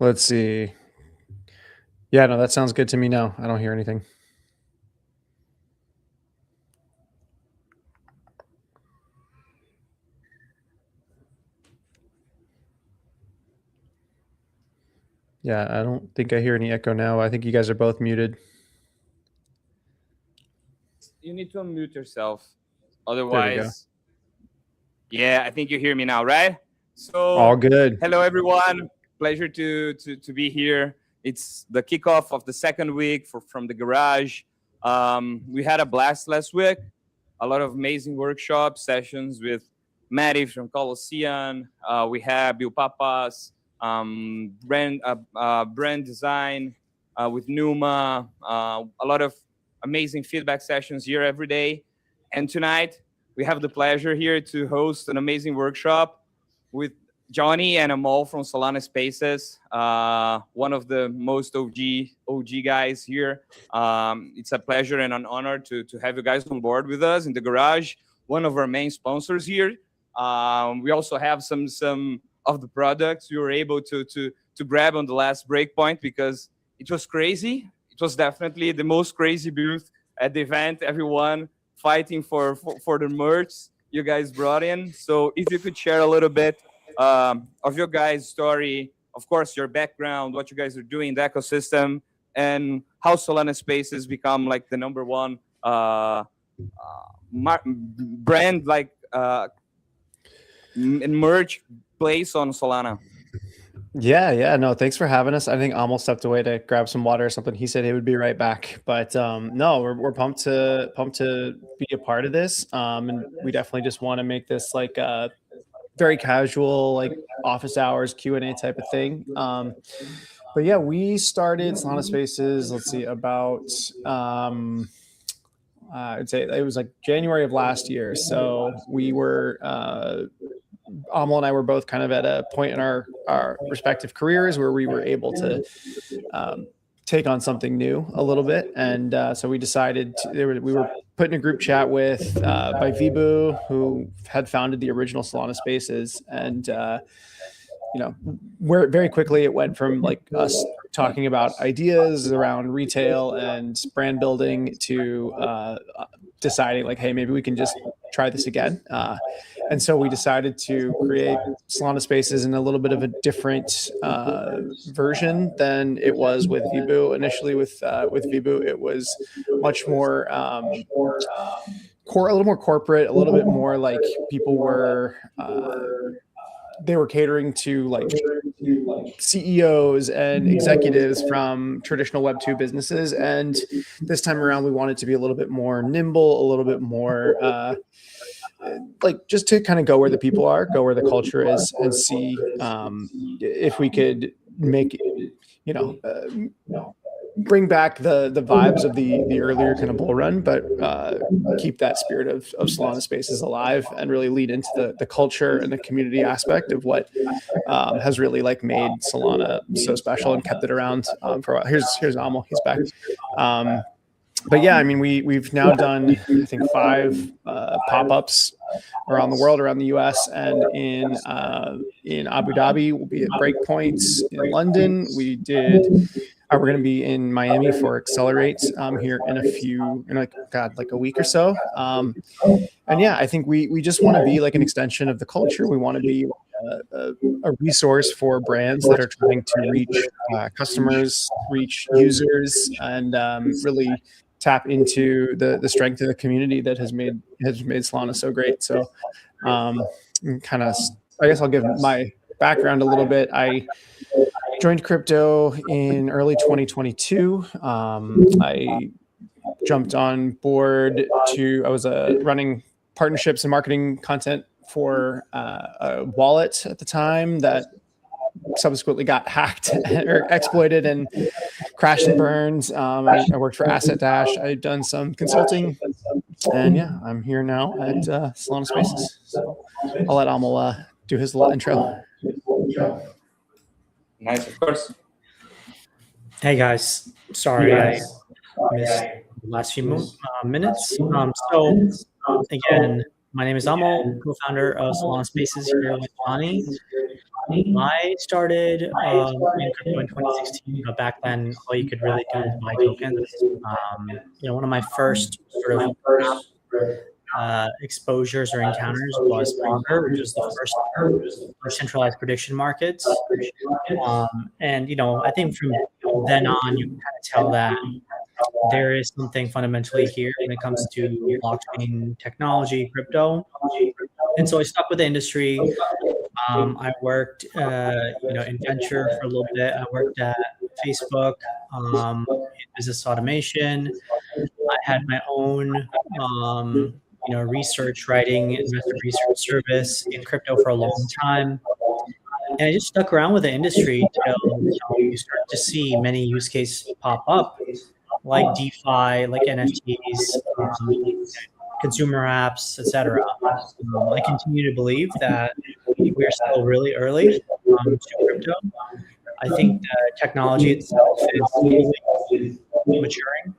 Let's see. Yeah, no, that sounds good to me now. I don't hear anything. Yeah, I don't think I hear any echo now. I think you guys are both muted. You need to unmute yourself. There we go. Otherwise, yeah, I think you hear me now, right? So, All good. hello everyone. Pleasure to be here. It's the kickoff of the second week from the garage. We had a blast last week. A lot of amazing workshop sessions with Maddie from Coliseum. We have Bill Papas, brand design with Numa. A lot of amazing feedback sessions here every day. And tonight we have the pleasure here to host an amazing workshop with Johnny and Amol from Solana Spaces, one of the most OG guys here. It's a pleasure and an honor to have you guys on board with us in the garage, one of our main sponsors here. We also have some of the products we were able to grab on the last breakpoint because it was crazy. It was definitely the most crazy booth at the event. Everyone fighting for the merch you guys brought in. So if you could share a little bit of your guys' story, of course, your background, what you guys are doing in the ecosystem, and how Solana Spaces become like the number one brand, like merch place on Solana. Yeah, no, thanks for having us. I think Amol stepped away to grab some water or something. He said he would be right back, but no, we're pumped to be a part of this, and we definitely just want to make this like a very casual, like office hours Q&A type of thing. But yeah, we started Solana Spaces. Let's see, about I'd say it was like January of last year. So we were. Amol and I were both kind of at a point in our respective careers where we were able to take on something new a little bit. And so we decided we were put in a group chat with by Vibu, who had founded the original Solana Spaces. And, where very quickly it went from like us talking about ideas around retail and brand building to deciding like, hey, maybe we can just try this again. And so we decided to create Solana Spaces in a little bit of a different version than it was with Vibu. Initially with Vibu, it was much more a little more corporate, a little bit more like people were they were catering to like CEOs and executives from traditional Web2 businesses. And this time around, we wanted to be a little bit more nimble, a little bit more like just to kind of go where the people are, go where the culture is, and see if we could make, bring back the vibes of the earlier kind of bull run, but keep that spirit of Solana Spaces alive and really lead into the culture and the community aspect of what has really like made Solana so special and kept it around for a while. Here's Amol, he's back. But yeah, I mean, we've now done, I think, 5 pop-ups around the world, around the US, and in Abu Dhabi, we'll be at Breakpoints. In London, we're going to be in Miami for Accelerate here in a week or so. And yeah, I think we just want to be like an extension of the culture. We want to be a resource for brands that are trying to reach customers, reach users, and really tap into the strength of the community that has made Solana so great. So kind of, I guess I'll give my background a little bit. I joined crypto in early 2022. I jumped on board I was running partnerships and marketing content for a wallet at the time that subsequently got hacked or exploited and crashed and burned. I worked for Asset Dash. I'd done some consulting, and yeah, I'm here now at Solana Spaces. So I'll let Amol do his little intro. Nice, of course. Hey guys, sorry I missed the last few minutes. So again, My name is Amol, co-founder of Solana Spaces here with Johnny. I started in crypto in 2016, but back then all you could really do was buy tokens. One of my first sort of exposures or encounters was Ponder, which was the first decentralized prediction markets. I think from then on, you can kind of tell that there is something fundamentally here when it comes to blockchain technology, crypto. And so I stuck with the industry. I worked, in venture for a little bit. I worked at Facebook, in business automation. I had my own, research writing, investor research service in crypto for a long time. And I just stuck around with the industry till you start to see many use cases pop up, like DeFi, like NFTs, consumer apps, etc. I continue to believe that we're still really early to crypto. I think the technology itself is slowly maturing,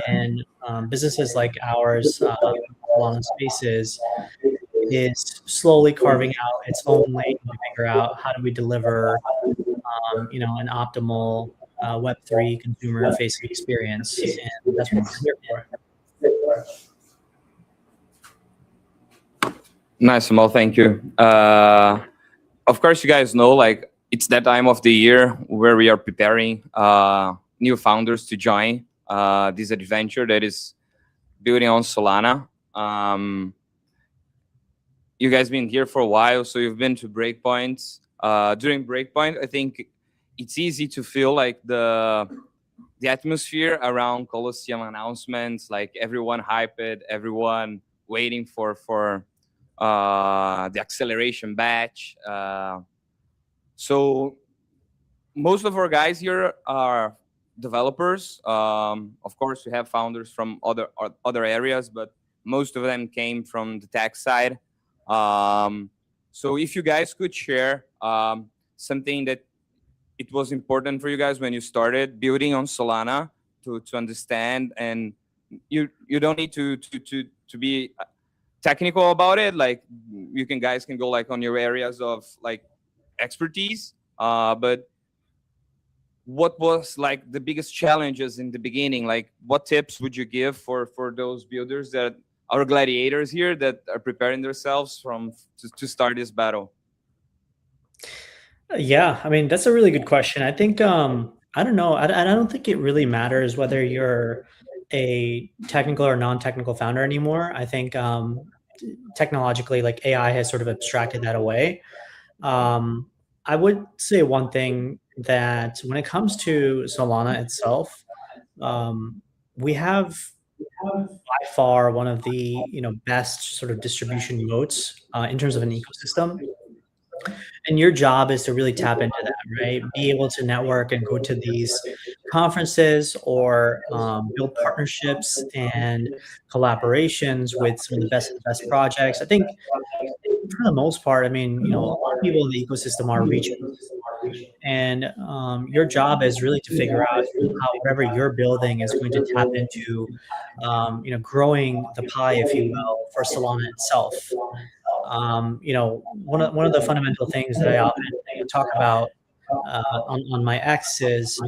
and businesses like ours, Solana Spaces, is slowly carving out its own lane to figure out how do we deliver, an optimal Web3 consumer-facing experience, and that's what we're here for. Nice, Amol. Thank you. Of course, you guys know, like, it's that time of the year where we are preparing new founders to join this adventure that is building on Solana. You guys been here for a while, so you've been to Breakpoints. During Breakpoint, I think it's easy to feel like the atmosphere around Colosseum announcements, like everyone hyped, everyone waiting for the acceleration batch. So most of our guys here are developers. Of course, we have founders from other areas, but most of them came from the tech side. So if you guys could share something that it was important for you guys when you started building on Solana to understand, and you don't need to be technical about it. Like, guys can go like on your areas of like expertise, but what was like the biggest challenges in the beginning? Like, what tips would you give for those builders that are gladiators here that are preparing themselves to start this battle? Yeah, I mean, that's a really good question. I think, I don't know. I don't think it really matters whether you're a technical or non-technical founder anymore. I think technologically, like AI has sort of abstracted that away. I would say one thing, that when it comes to Solana itself, we have by far one of the best sort of distribution moats in terms of an ecosystem. And your job is to really tap into that, right? Be able to network and go to these conferences, or build partnerships and collaborations with some of the best projects. I think for the most part, I mean, a lot of people in the ecosystem are reachable. And your job is really to figure out how whatever you're building is going to tap into, growing the pie, if you will, for Solana itself. One of the fundamental things that I often talk about on my X is,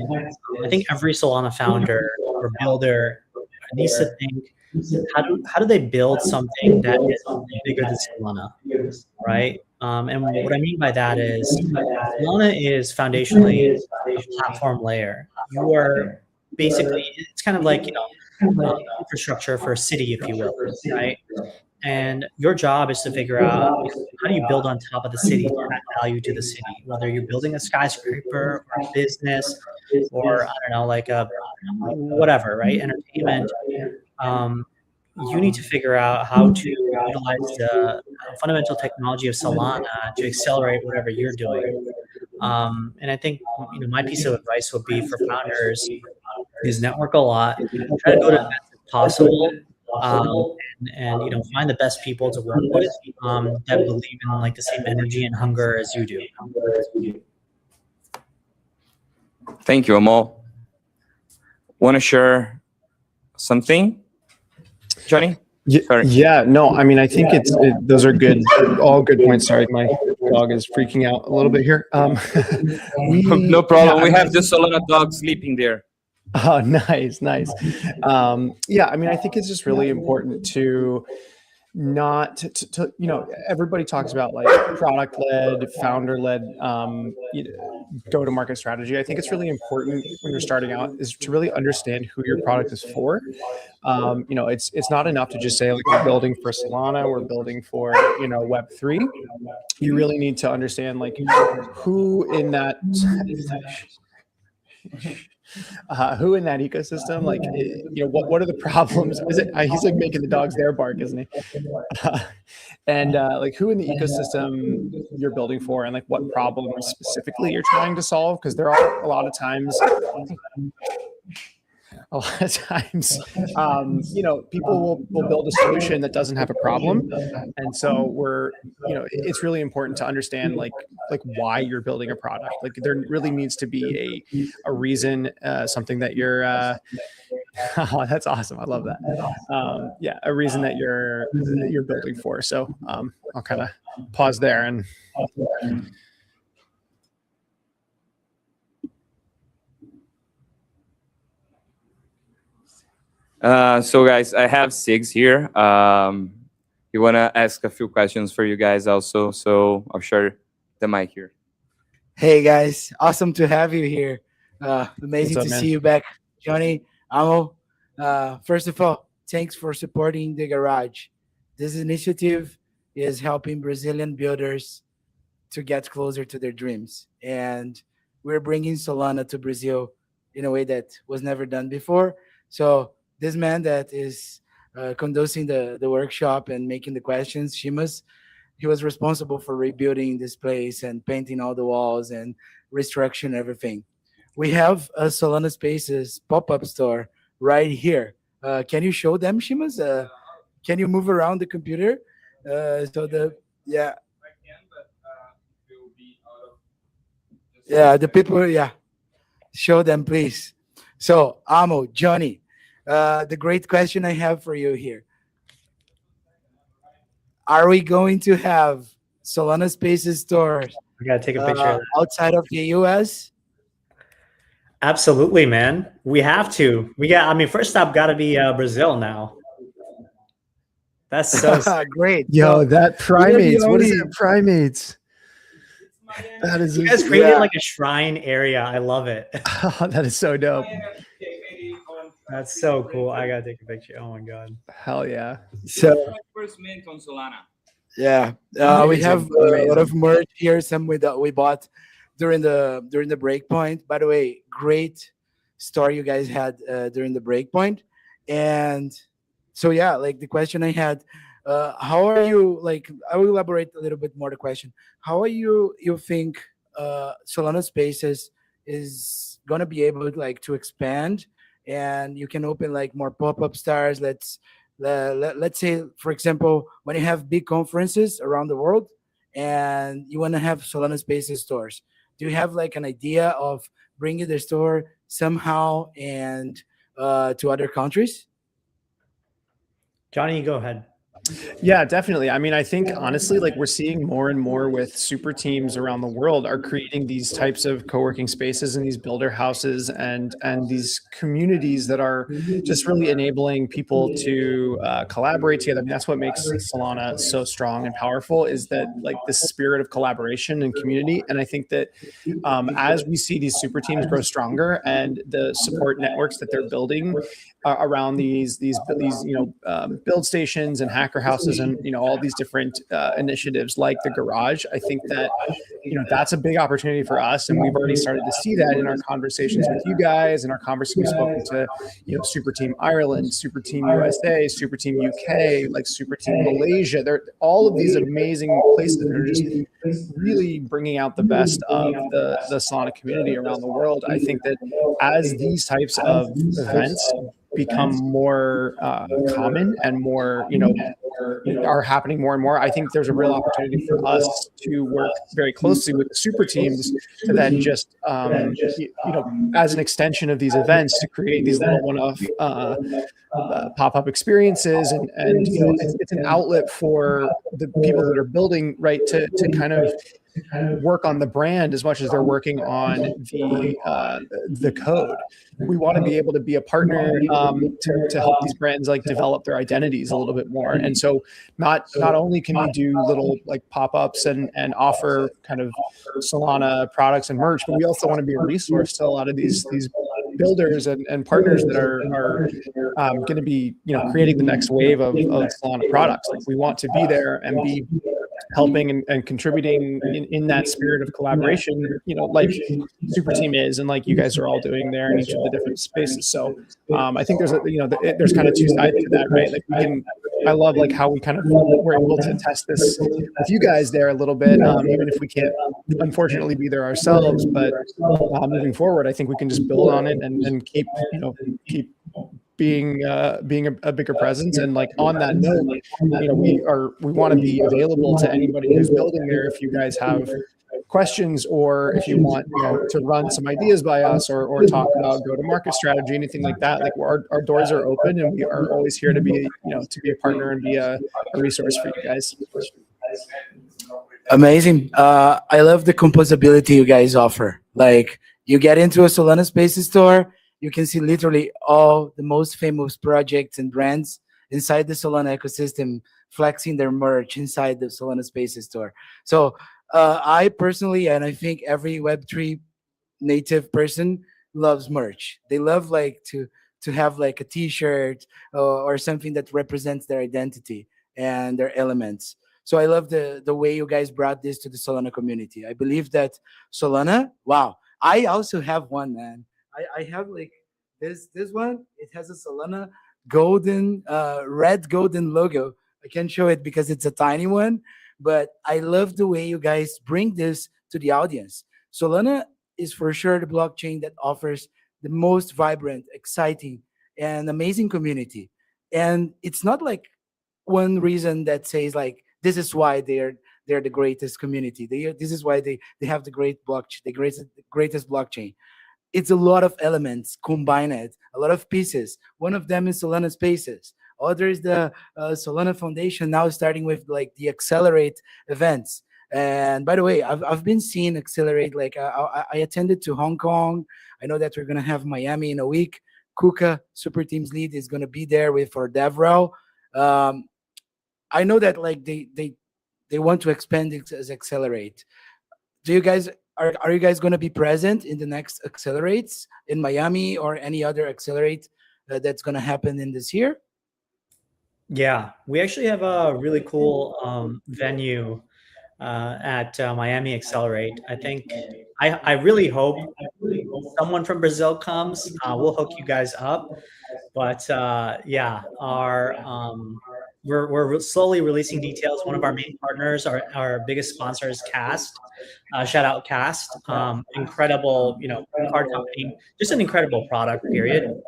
I think every Solana founder or builder needs to think, how do they build something that is bigger than Solana, right? And what I mean by that is, Solana is foundationally a platform layer. You are basically, it's kind of like, infrastructure for a city, if you will, right? And your job is to figure out, how do you build on top of the city to add value to the city, whether you're building a skyscraper or a business, or I don't know, like a whatever, right? Entertainment. You need to figure out how to utilize the fundamental technology of Solana to accelerate whatever you're doing. And I think my piece of advice would be for founders is network a lot, try to go to events if possible, and find the best people to work with that believe in like the same energy and hunger as you do. Thank you, Amol. Want to share something, Johnny? Sorry. Yeah, no, I mean, I think those are all good points. Sorry, my dog is freaking out a little bit here. No Yeah, problem. I We mean, have the Solana dog sleeping there. oh, nice, nice. Yeah, I mean, I think it's just really important to not to everybody talks about like product led, founder led, go to market strategy. I think it's really important when you're starting out is to really understand who your product is for. It's not enough to just say like we're building for Solana, we're building for Web3. You really need to understand like who in that who in that ecosystem, like what are the problems? Is it he's like making the dogs there bark, isn't he? And like who in the ecosystem you're building for, and like what problems specifically you're trying to solve, because there are a lot of times people will build a solution that doesn't have a problem, and so it's really important to understand like why you're building a product. Like there really needs to be a reason, something that you're oh, that's awesome, I love that. Yeah, a reason that you're building for. So I'll kind of pause there and so guys, I have Sigs here. We want to ask a few questions for you guys also, so I'll share the mic here. Hey guys, awesome to have you here. Amazing What's up, to man? see you back, Johnny, Amol. First of all, thanks for supporting the garage. This initiative is helping Brazilian builders to get closer to their dreams, and we're bringing Solana to Brazil in a way that was never done before. So this man that is conducting the workshop and making the questions, Shimas, he was responsible for rebuilding this place and painting all the walls and restructuring everything. We have a Solana Spaces pop-up store right here. Can you show them, Shimas? Can you move around the computer? Yeah, the people, yeah, show them, please. So, Amo, Johnny, the great question I have for you here. Are we going to have Solana Spaces stores We gotta take a picture of that. outside of the US? Absolutely, man. We have to. I mean, first stop got to be Brazil now. That's so sick. Great. yo, So, that primates. What is only- that, primates? That is You guys created Yeah. like a shrine area. I love it. that is so dope. That's so cool. I gotta take a picture. Oh my god. Hell yeah. So First mint on Solana. yeah, we Amazing, have a lot of amazing. merch here. Some we bought during the break point. By the way, great story you guys had during the break point. And so yeah, like the question I had, how are you? Like I will elaborate a little bit more the question. How are you? You think Solana Spaces is gonna be able like to expand, and you can open like more pop-up stores? Let's say, for example, when you have big conferences around the world and you want to have Solana Spaces stores, do you have like an idea of bringing the store somehow and to other countries? Johnny, go ahead. Yeah, definitely. I mean, I think honestly, like we're seeing more and more with super teams around the world are creating these types of co-working spaces and these builder houses and these communities that are just really enabling people to collaborate together. I mean, that's what makes Solana so strong and powerful, is that like the spirit of collaboration and community. And I think that as we see these super teams grow stronger and the support networks that they're building around these build stations and hacker houses and all these different initiatives like the garage, I think that that's a big opportunity for us, and we've already started to see that in our conversations with you guys and our conversations. We've spoken to Super Team Ireland, Super Team USA, Super Team UK, like Super Team Malaysia. They're all of these amazing places that are just really bringing out the best of the Solana community around the world. I think that as these types of events become more common and more are happening more and more. I think there's a real opportunity for us to work very closely with the super teams to then just as an extension of these events, to create these little one-off pop-up experiences, and it's an outlet for the people that are building, right, to kind of work on the brand as much as they're working on the code. We want to be able to be a partner to help these brands like develop their identities a little bit more. And so not only can we do little like pop-ups and offer kind of Solana products and merch, but we also want to be a resource to a lot of these builders and partners that are going to be creating the next wave of Solana products. Like, we want to be there and be helping and contributing in that spirit of collaboration, like Super Team is, and like you guys are all doing there in each of the different spaces. So I think there's there's kind of two sides to that, right? Like, I love like how we kind of were able to test this with you guys there a little bit, even if we can't unfortunately be there ourselves. But moving forward, I think we can just build on it and keep being a bigger presence. And like, on that note, we want to be available to anybody who's building there. If you guys have questions, or if you want to run some ideas by us, or talk about go-to-market strategy, anything like that, like our doors are open, and we are always here to be a partner and be a resource for you guys. Amazing. I love the composability you guys offer. Like, you get into a Solana Spaces store, you can see literally all the most famous projects and brands inside the Solana ecosystem flexing their merch inside the Solana Spaces store. So I personally, and I think every Web3 native person, loves merch. They love like to have like a T-shirt or something that represents their identity and their elements. So I love the way you guys brought this to the Solana community. I believe that Solana, wow. I also have one, man. I have like this one. It has a Solana golden, red golden logo. I can't show it because it's a tiny one, but I love the way you guys bring this to the audience. Solana is for sure the blockchain that offers the most vibrant, exciting, and amazing community. And it's not like one reason that says like this is why they're the greatest community. This is why they have the blockchain, the greatest blockchain. It's a lot of elements combined, a lot of pieces. One of them is Solana Spaces. Other is the Solana Foundation, now starting with like the Accelerate events. And by the way, I've been seeing Accelerate. Like I attended to Hong Kong. I know that we're gonna have Miami in a week. Kuka, Super Teams lead, is gonna be there with our DevRel. I know that like they want to expand it as Accelerate. Do you guys are you guys going to be present in the next Accelerates in Miami or any other Accelerate that's going to happen in this year? Yeah, we actually have a really cool venue at Miami Accelerate. I think I really hope someone from Brazil comes. We'll hook you guys up. But yeah, we're slowly releasing details. One of our main partners, our biggest sponsor, is Cast. Shout out Cast. Incredible, card company. Just an incredible product, period.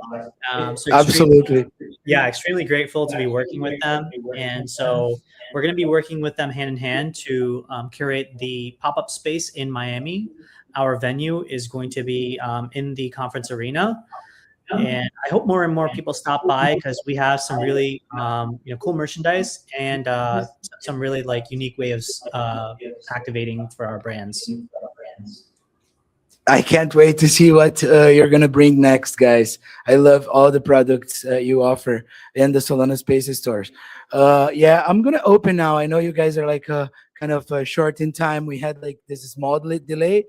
So Absolutely. Yeah, extremely grateful to be working with them. And so we're going to be working with them hand in hand to curate the pop-up space in Miami. Our venue is going to be in the conference arena. And I hope more and more people stop by, because we have some really cool merchandise and some really like unique ways of activating for our brands. I can't wait to see what you're gonna bring next, guys. I love all the products you offer in the Solana Spaces stores. Yeah, I'm gonna open now. I know you guys are like kind of short in time. We had like this small delay.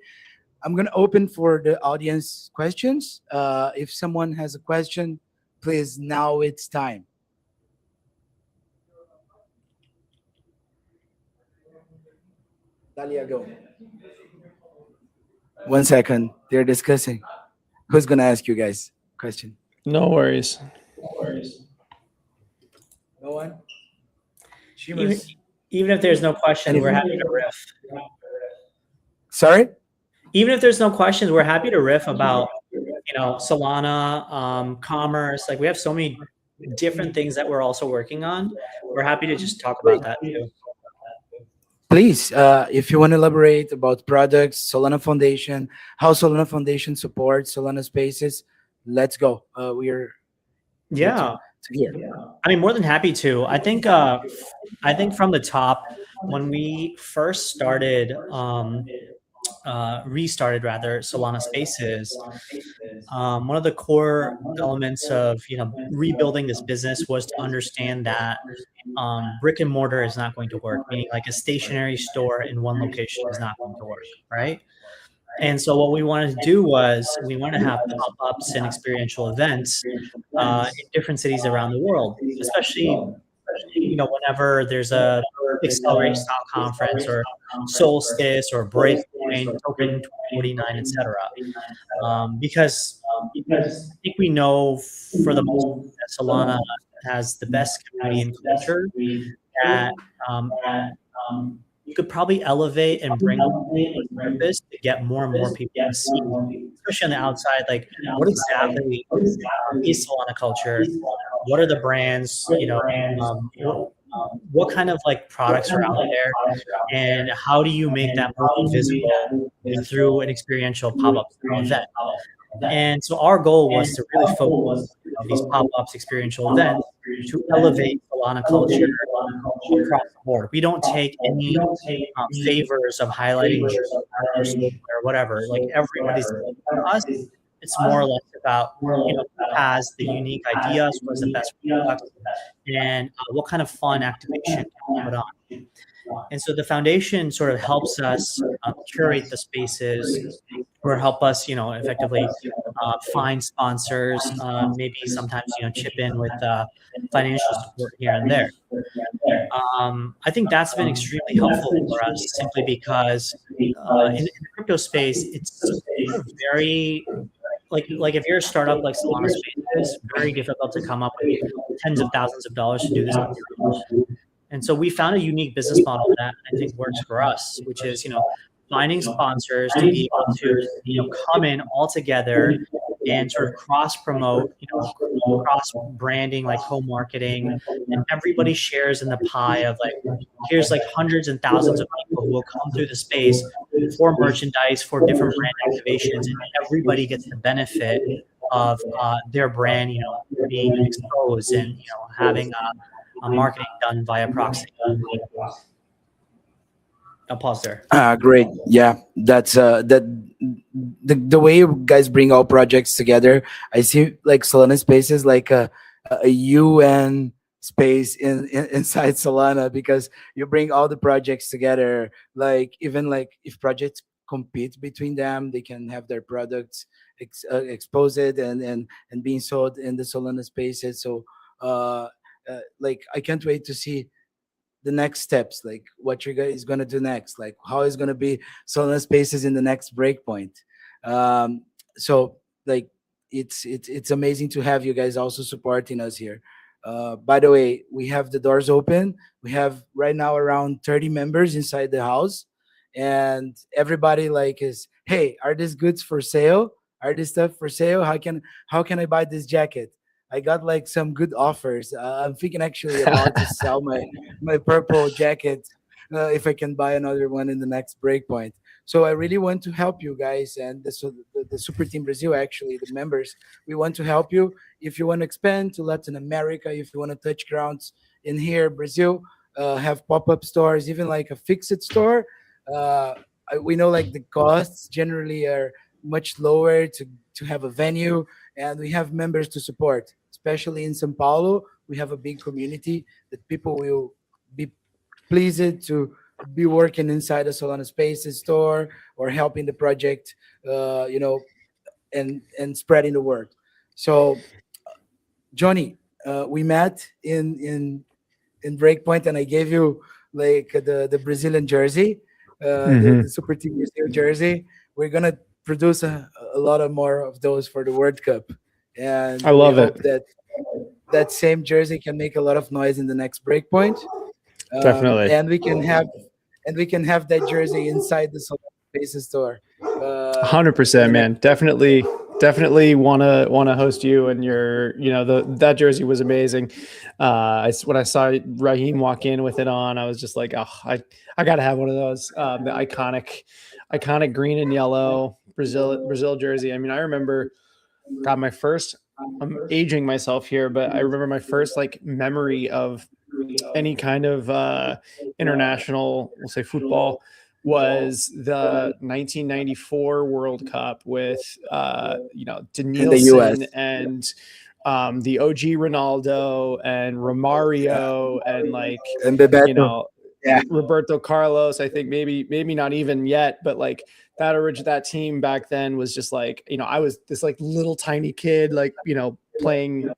I'm going to open for the audience questions. If someone has a question, please, now it's time. Dalia, go. 1 second. They're discussing. Who's going to ask you guys question? No worries. No one? Even if there's no question, we're happy to riff. Sorry? Even if there's no questions, we're happy to riff about, Solana, commerce. Like, we have so many different things that we're also working on. We're happy to just talk about that too. Please, if you want to elaborate about products, Solana Foundation, how Solana Foundation supports Solana Spaces, let's go. We're here Yeah, to hear. I mean, more than happy to. I think from the top, when we first started, restarted rather, Solana Spaces, one of the core elements of rebuilding this business was to understand that brick and mortar is not going to work, meaning like a stationary store in one location is not going to work, right? And so what we wanted to do was we want to have pop-ups and experiential events in different cities around the world, especially whenever there's a accelerate style conference or solstice or breakpoint token 2049, etc. Because I think we know for the most part that Solana has the best community and culture that you could probably elevate and bring purpose to get more and more people to see, especially on the outside, like what exactly is Solana culture? What are the brands? What kind of like products are out there, and how do you make that more visible through an experiential pop-up event? And so our goal was to really focus on these pop-ups, experiential events to elevate Solana culture across the board. We don't take any favors of highlighting or whatever. Like everybody's for us. It's more or less about who has the unique ideas, what's the best product, and what kind of fun activation can we put on. And so the foundation sort of helps us curate the spaces or help us, effectively find sponsors, maybe sometimes, chip in with financial support here and there. I think that's been extremely helpful for us simply because in the crypto space, it's sort of very, like if you're a startup like Solana Space, it's very difficult to come up with tens of thousands of dollars to do this. And so we found a unique business model that I think works for us, which is, finding sponsors to be able to, come in all together and sort of cross promote, cross branding, like co-marketing, and everybody shares in the pie of like, here's like hundreds and thousands of people who will come through the space for merchandise, for different brand activations, and everybody gets the benefit of their brand, being exposed and, having a marketing done via proxy. I'll pause there. Great. Yeah, that's the way you guys bring all projects together. I see like Solana Spaces like a UN space inside Solana, because you bring all the projects together. Like even like if projects compete between them, they can have their products exposed and being sold in the Solana Spaces. So like I can't wait to see the next steps, like what you guys going to do next, like how is going to be Solana Spaces in the next breakpoint. So like it's amazing to have you guys also supporting us here. By the way, we have the doors open. We have right now around 30 members inside the house, and everybody like is, hey, are these goods for sale? Are this stuff for sale? How can I buy this jacket? I got like some good offers. I'm thinking actually about to sell my purple jacket if I can buy another one in the next breakpoint. So I really want to help you guys, and the Super Team Brazil, actually the members, we want to help you. If you want to expand to Latin America, if you want to touch grounds in here, Brazil, have pop-up stores, even like a fixed store. We know like the costs generally are much lower to have a venue, and we have members to support, especially in Sao Paulo. We have a big community that people will be pleased to be working inside a Solana Spaces store or helping the project, and spreading the word. So, Johnny, we met in Breakpoint, and I gave you like the Brazilian jersey, the Super Team Brazil jersey. We're gonna produce a lot of more of those for the World Cup, and I love we hope it. that same jersey can make a lot of noise in the next Breakpoint. Definitely. And we can have that jersey inside the Solana Spaces store. 100%, man. Definitely definitely wanna host you, and your, that jersey was amazing. When I saw Raheem walk in with it on, I was just like, oh, I gotta have one of those. The iconic green and yellow Brazil jersey. I mean, I remember, God, my first. I'm aging myself here, but I remember my first like memory of any kind of international, we'll say football, was the 1994 World Cup with In the US. Danielson and the OG Ronaldo and Romario and like And you Bebeto. know Yeah. Roberto Carlos. I think maybe not even yet, but like that team back then was just like, I was this like little tiny kid, like, playing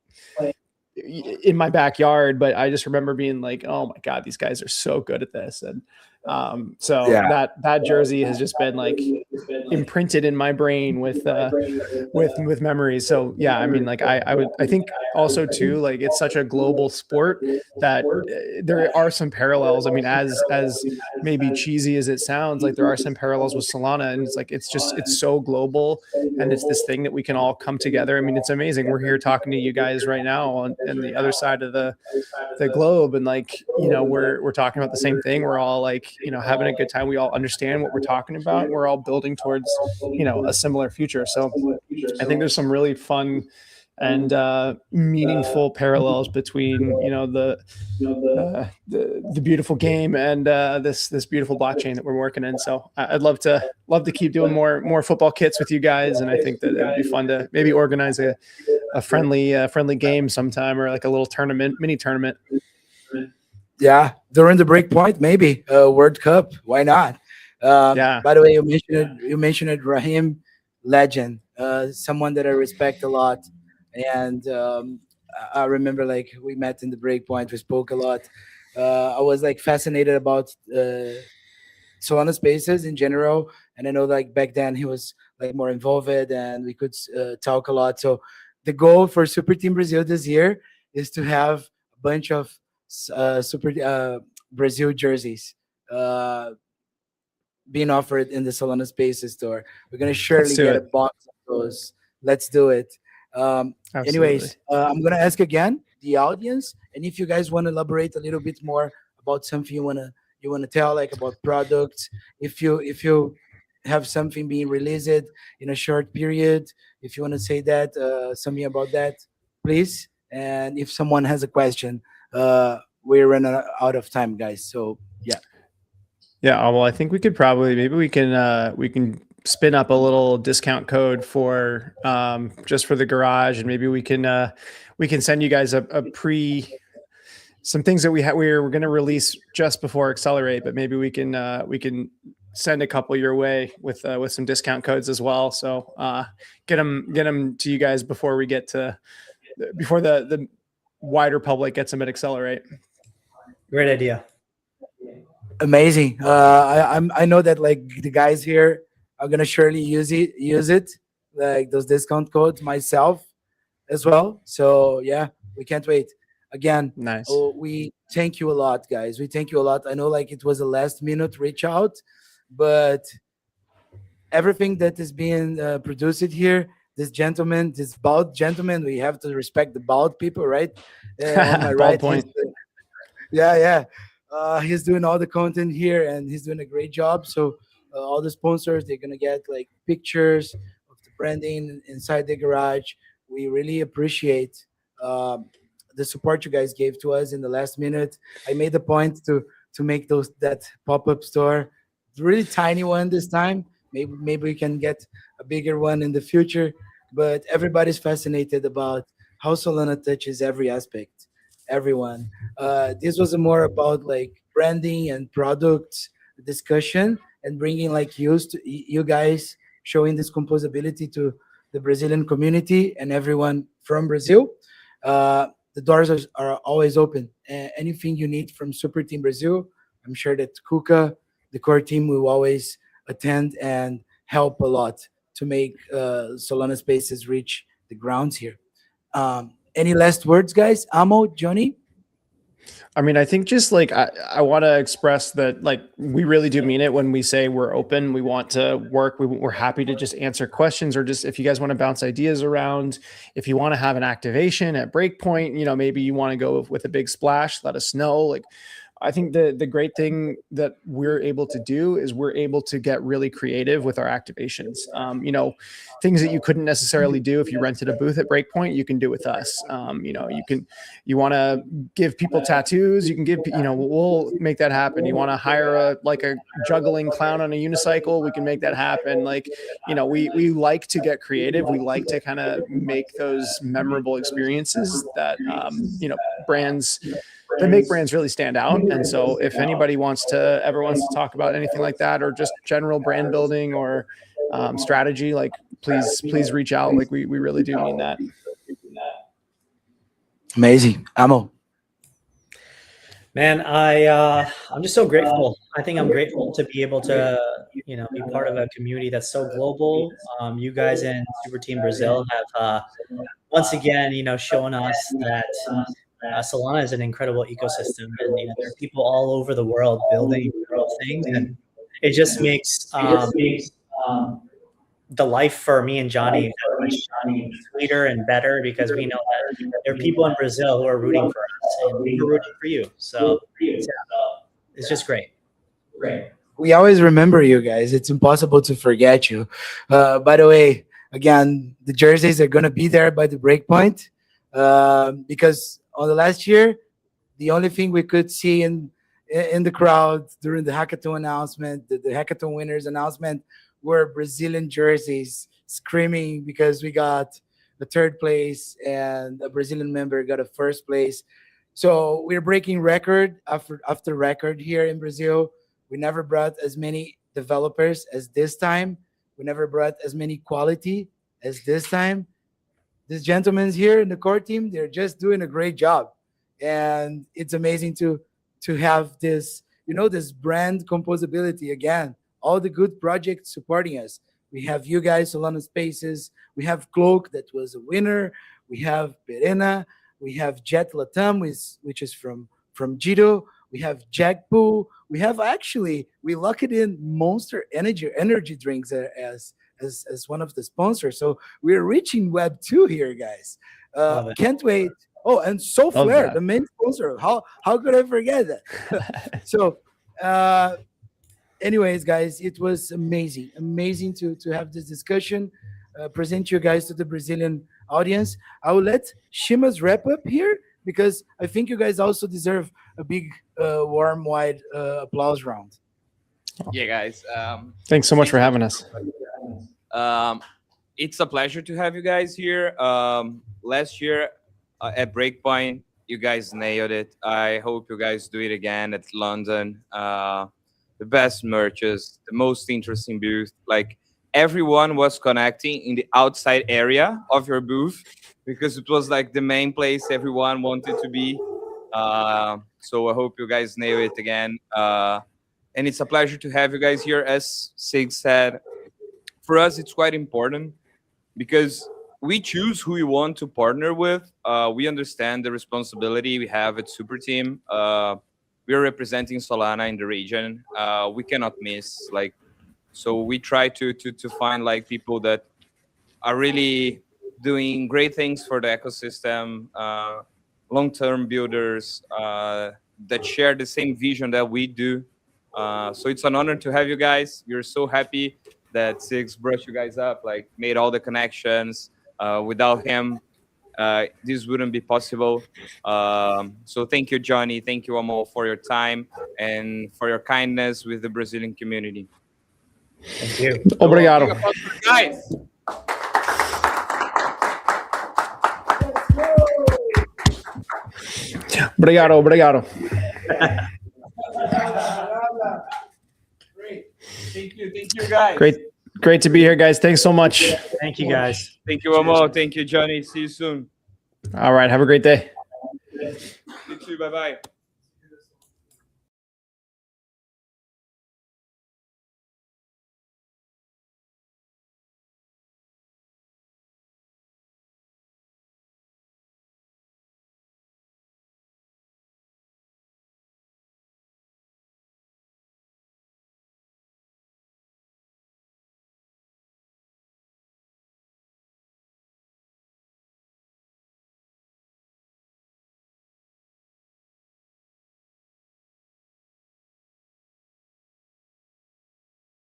in my backyard, but I just remember being like, oh my God, these guys are so good at this. And so Yeah. that jersey has just been like imprinted in my brain with memories. So yeah, I mean, like I think also too, like it's such a global sport that there are some parallels. I mean, as maybe cheesy as it sounds, like there are some parallels with Solana, and it's like it's so global, and it's this thing that we can all come together. I mean, it's amazing. We're here talking to you guys right now on the other side of the globe, and like, we're talking about the same thing. We're all like, having a good time. We all understand what we're talking about. We're all building towards, a similar future. So I think there's some really fun and meaningful parallels between, the beautiful game and this beautiful blockchain that we're working in. So I'd love to keep doing more football kits with you guys, and I think that it would be fun to maybe organize a friendly game sometime, or like a little mini tournament. Yeah, during the break point, maybe World Cup. Why not? Yeah. By the way, you mentioned Raheem, legend, someone that I respect a lot, and I remember like we met in the break point. We spoke a lot. I was like fascinated about Solana spaces in general, and I know like back then he was like more involved, and we could talk a lot. So the goal for Super Team Brazil this year is to have a bunch of Super Brazil jerseys uh, being offered in the Solana Spaces store. We're gonna Let's surely do get a it. box of those. Let's do it. Absolutely. Anyways, I'm gonna ask again the audience, and if you guys want to elaborate a little bit more about something you wanna tell, like about products, if you have something being released in a short period, if you want to say that something about that, please. And if someone has a question, we're running out of time, guys. So yeah. Yeah, well, I think we could probably, maybe we can spin up a little discount code for just for the garage, and maybe we can send you guys some things that we're going to release just before Accelerate, but maybe we can send a couple your way with some discount codes as well. So get them to you guys before the wider public gets them at Accelerate. Great idea. Amazing. I know that like the guys here are gonna surely use it, like those discount codes myself as well. So yeah, we can't wait. Again, Nice. oh, we thank you a lot, guys. We thank you a lot. I know like it was a last minute reach out, but everything that is being produced here, this bald gentleman, we have to respect the bald people, right? On my Bald right, point. yeah, yeah. He's doing all the content here, and he's doing a great job. So all the sponsors, they're gonna get like pictures of the branding inside the garage. We really appreciate um, the support you guys gave to us in the last minute. I made the point to make that pop-up store really tiny one this time. Maybe we can get a bigger one in the future. But everybody's fascinated about how Solana touches every aspect, everyone. This was more about like branding and product discussion, and bringing like you guys, showing this composability to the Brazilian community and everyone from Brazil. The doors are always open. Anything you need from Super Team Brazil, I'm sure that Kuka, the core team, will always attend and help a lot to make Solana Spaces reach the grounds here. Any last words, guys? Amo, Johnny? I mean, I think just like I want to express that like we really do mean it when we say we're open. We want to work. We're happy to just answer questions, or just if you guys want to bounce ideas around, if you want to have an activation at Breakpoint, you know, maybe you want to go with a big splash, let us know. Like, I think the great thing that we're able to do is we're able to get really creative with our activations. You know, things that you couldn't necessarily do if you rented a booth at Breakpoint, you can do with us. You know, you want to give people tattoos, you can give, you know, we'll make that happen. You want to hire a juggling clown on a unicycle, we can make that happen. Like, you know, we like to get creative. We like to kind of make those memorable experiences that you know, brands that make brands really stand out. And so if anybody ever wants to talk about anything like that, or just general brand building or strategy, like please reach out. Like we really do mean that. Amazing. Amol. Man, I'm just so grateful. I think I'm grateful to be able to, you know, be part of a community that's so global. You guys in Super Team Brazil have once again, you know, shown us that Solana is an incredible ecosystem, and you know, there are people all over the world building things, and it just makes the life for me and Johnny that much sweeter and better, because we know that there are people in Brazil who are rooting for us, and we're rooting for you. So it's just great. We always remember you guys. It's impossible to forget you. By the way, again, the jerseys are going to be there by the Breakpoint, because on the last year, the only thing we could see in the crowd during the hackathon announcement, the hackathon winners announcement, were Brazilian jerseys screaming because we got the third place and a Brazilian member got a first place. So we're breaking record after record here in Brazil. We never brought as many developers as this time. We never brought as many quality as this time. These gentlemen here in the core team, they're just doing a great job. And it's amazing to have this, you know, this brand composability again. All the good projects supporting us. We have you guys, Solana Spaces. We have Cloak, that was a winner. We have Perena. We have Jet Latam, which is from Jito. We have Jackpool. We have we locked in Monster energy drinks as one of the sponsors. So we're reaching Web 2 here, guys. Can't wait. Oh, and SoFlare, the main sponsor. How could I forget that? So anyways, guys, it was amazing to have this discussion, present you guys to the Brazilian audience. I will let Shimas wrap up here, because I think you guys also deserve a big, warm, wide applause round. Yeah, guys. Thanks so much for having us. It's a pleasure to have you guys here. Last year at Breakpoint, you guys nailed it. I hope you guys do it again at London. The best merches, the most interesting booth. Like, everyone was connecting in the outside area of your booth, because it was like the main place everyone wanted to be. So I hope you guys nail it again. And it's a pleasure to have you guys here. As Sig said, for us, it's quite important because we choose who we want to partner with. We understand the responsibility we have at Super Team. We are representing Solana in the region. We cannot miss, so we try to find people that are really doing great things for the ecosystem, long-term builders that share the same vision that we do. So it's an honor to have you guys. We're so happy that Six brought you guys up, made all the connections. Without him, this wouldn't be possible. So thank you, Johnny. Thank you, Amol, for your time and for your kindness with the Brazilian community. Thank you. Obrigado. Guys. Obrigado. Great. Thank you, guys. Great to be here, guys. Thanks so much. Thank you, guys. Thank you, Amol. Thank you, Johnny. See you soon. All right. Have a great day. You too. Bye-bye.